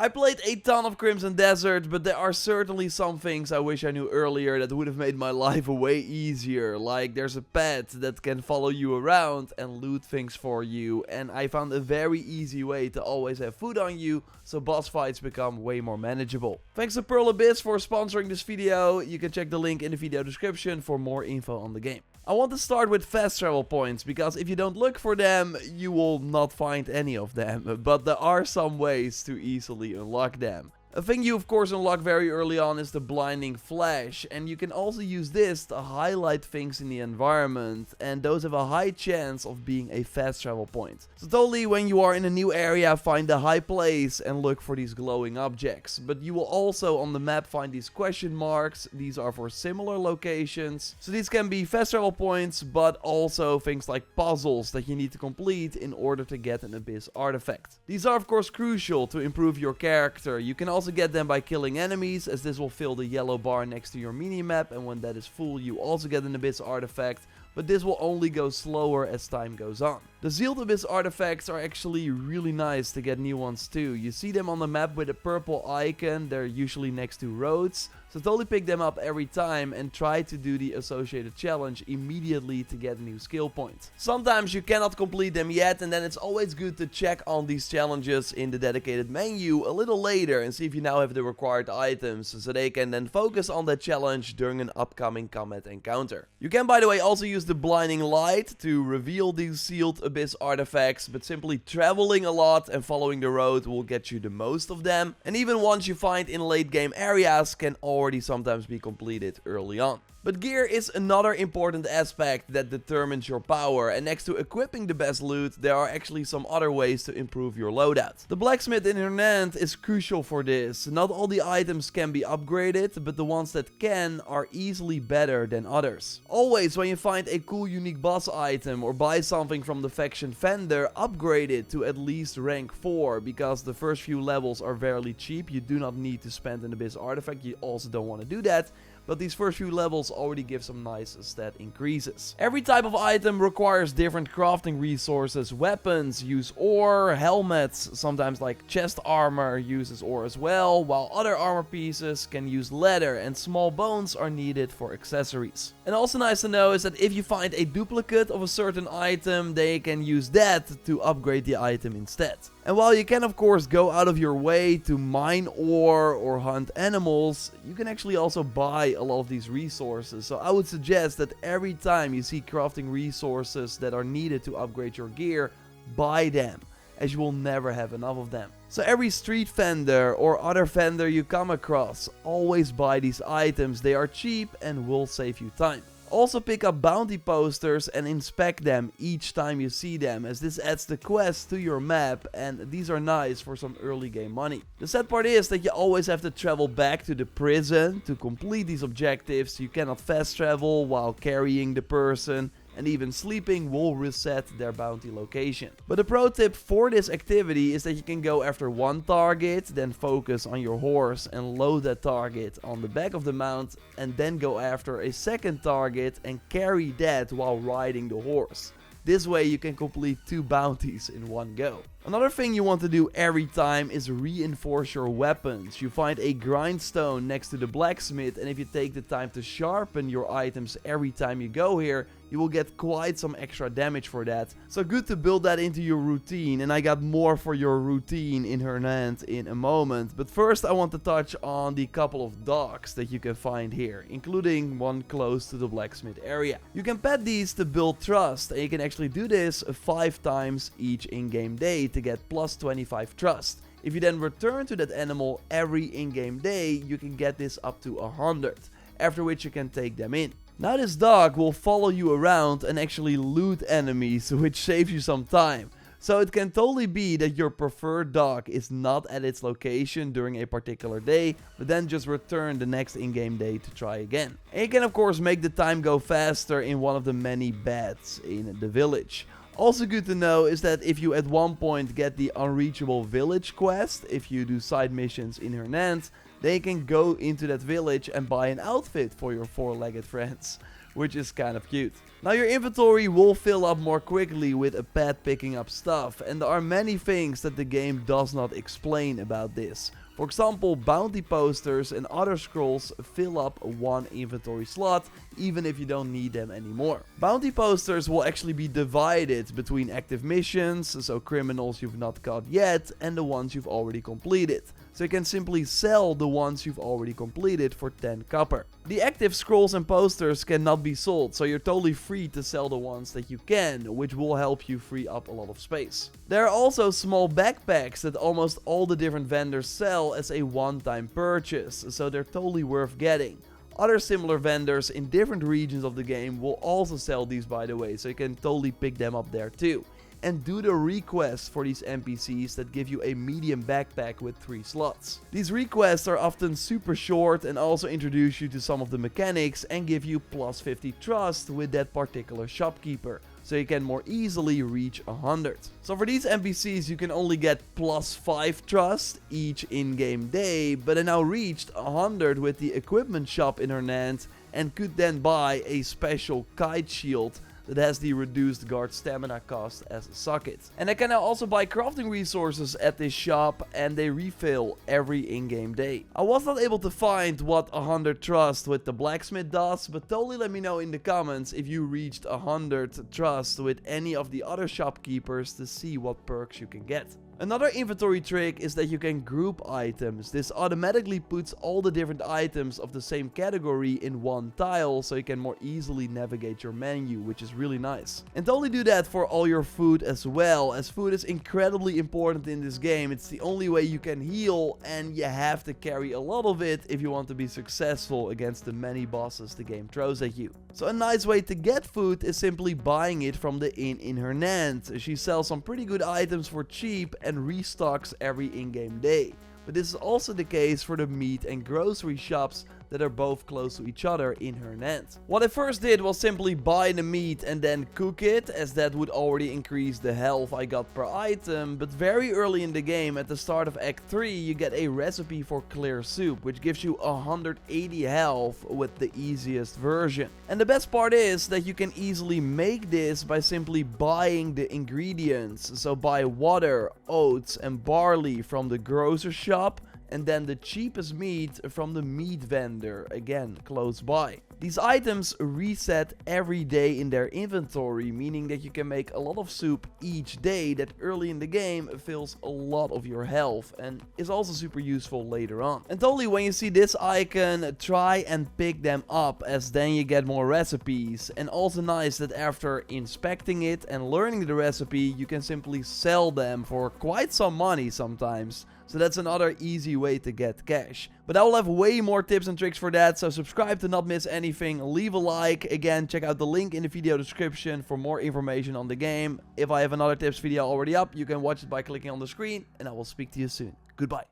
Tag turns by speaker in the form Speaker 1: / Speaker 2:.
Speaker 1: I played a ton of Crimson Desert, but there are certainly some things I wish I knew earlier that would have made my life way easier. Like there's a pet that can follow you around and loot things for you, and I found a very easy way to always have food on you, so boss fights become way more manageable. Thanks to Pearl Abyss for sponsoring this video. You can check the link in the video description for more info on the game. I want to start with fast travel points, because if you don't look for them, you will not find any of them, but there are some ways to easily unlock them. A thing you of course unlock very early on is the blinding flash, and you can also use this to highlight things in the environment, and those have a high chance of being a fast travel point. So totally when you are in a new area, find a high place and look for these glowing objects. But you will also on the map find these question marks. These are for similar locations, so these can be fast travel points, but also things like puzzles that you need to complete in order to get an Abyss artifact. These are of course crucial to improve your character. You can also get them by killing enemies, as this will fill the yellow bar next to your minimap, and when that is full you also get an Abyss artifact, but this will only go slower as time goes on. The sealed Abyss artifacts are actually really nice to get new ones too. You see them on the map with a purple icon, they're usually next to roads, so totally pick them up every time and try to do the associated challenge immediately to get a new skill point. Sometimes you cannot complete them yet, and then it's always good to check on these challenges in the dedicated menu a little later and see if you now have the required items, so they can then focus on that challenge during an upcoming combat encounter. You can by the way also use the blinding light to reveal these sealed Abyss artifacts, but simply traveling a lot and following the road will get you the most of them, and even ones you find in late game areas can already sometimes be completed early on. But gear is another important aspect that determines your power, and next to equipping the best loot, there are actually some other ways to improve your loadout. The blacksmith in Hernand is crucial for this. Not all the items can be upgraded, but the ones that can are easily better than others. Always when you find a cool unique boss item or buy something from the faction vendor, upgrade it to at least rank 4, because the first few levels are fairly cheap. You do not need to spend an Abyss artifact, you also don't want to do that. But these first few levels already give some nice stat increases. Every type of item requires different crafting resources. Weapons use ore, helmets, sometimes like chest armor uses ore as well, while other armor pieces can use leather, and small bones are needed for accessories. And also nice to know is that if you find a duplicate of a certain item, they can use that to upgrade the item instead. And while you can of course go out of your way to mine ore or hunt animals, you can actually also buy a lot of these resources. So I would suggest that every time you see crafting resources that are needed to upgrade your gear, buy them, as you will never have enough of them. So every street vendor or other vendor you come across, always buy these items. They are cheap and will save you time. Also pick up bounty posters and inspect them each time you see them, as this adds the quest to your map, and these are nice for some early game money. The sad part is that you always have to travel back to the prison to complete these objectives. You cannot fast travel while carrying the person, and even sleeping will reset their bounty location. But a pro tip for this activity is that you can go after one target, then focus on your horse and load that target on the back of the mount, and then go after a second target and carry that while riding the horse. This way you can complete 2 bounties in one go. Another thing you want to do every time is reinforce your weapons. You find a grindstone next to the blacksmith, and if you take the time to sharpen your items every time you go here, you will get quite some extra damage for that. So good to build that into your routine, and I got more for your routine in Hernand in a moment. But first I want to touch on the couple of dogs that you can find here, including one close to the blacksmith area. You can pet these to build trust, and you can actually do this 5 times each in-game day to get plus 25 trust. If you then return to that animal every in-game day, you can get this up to 100, after which you can take them in. Now this dog will follow you around and actually loot enemies, which saves you some time. So it can totally be that your preferred dog is not at its location during a particular day, but then just return the next in-game day to try again. And you can of course make the time go faster in one of the many beds in the village. Also good to know is that if you at one point get the Unreachable Village quest, if you do side missions in Hernand, they can go into that village and buy an outfit for your 4-legged friends, which is kind of cute. Now your inventory will fill up more quickly with a pet picking up stuff, and there are many things that the game does not explain about this. For example, bounty posters and other scrolls fill up one inventory slot, even if you don't need them anymore. Bounty posters will actually be divided between active missions, so criminals you've not caught yet, and the ones you've already completed. So you can simply sell the ones you've already completed for 10 copper. The active scrolls and posters cannot be sold, so you're totally free to sell the ones that you can, which will help you free up a lot of space. There are also small backpacks that almost all the different vendors sell as a one-time purchase, so they're totally worth getting. Other similar vendors in different regions of the game will also sell these, by the way, so you can totally pick them up there too. And do the requests for these NPCs that give you a medium backpack with 3 slots. These requests are often super short and also introduce you to some of the mechanics and give you plus 50 trust with that particular shopkeeper, so you can more easily reach 100. So for these NPCs you can only get plus 5 trust each in-game day, but I now reached 100 with the equipment shop in Hernand and could then buy a special kite shield that has the reduced guard stamina cost as a socket. And I can now also buy crafting resources at this shop, and they refill every in-game day. I was not able to find what 100 trust with the blacksmith does, but totally let me know in the comments if you reached 100 trust with any of the other shopkeepers to see what perks you can get. Another inventory trick is that you can group items. This automatically puts all the different items of the same category in one tile, so you can more easily navigate your menu, which is really nice. And totally do that for all your food as well, as food is incredibly important in this game. It's the only way you can heal, and you have to carry a lot of it if you want to be successful against the many bosses the game throws at you. So a nice way to get food is simply buying it from the inn in Hernand. She sells some pretty good items for cheap and restocks every in-game day. But this is also the case for the meat and grocery shops that are both close to each other in Hernand. What I first did was simply buy the meat and then cook it, as that would already increase the health I got per item, but very early in the game, at the start of Act 3, you get a recipe for clear soup, which gives you 180 health with the easiest version. And the best part is that you can easily make this by simply buying the ingredients. So buy water, oats and barley from the grocer shop, and then the cheapest meat from the meat vendor, again close by. These items reset every day in their inventory, meaning that you can make a lot of soup each day that early in the game fills a lot of your health and is also super useful later on. And totally when you see this icon, try and pick them up, as then you get more recipes. And also nice that after inspecting it and learning the recipe, you can simply sell them for quite some money sometimes. So that's another easy way to get cash. But I will have way more tips and tricks for that, so subscribe to not miss anything, leave a like, again check out the link in the video description for more information on the game. If I have another tips video already up, you can watch it by clicking on the screen, and I will speak to you soon. Goodbye.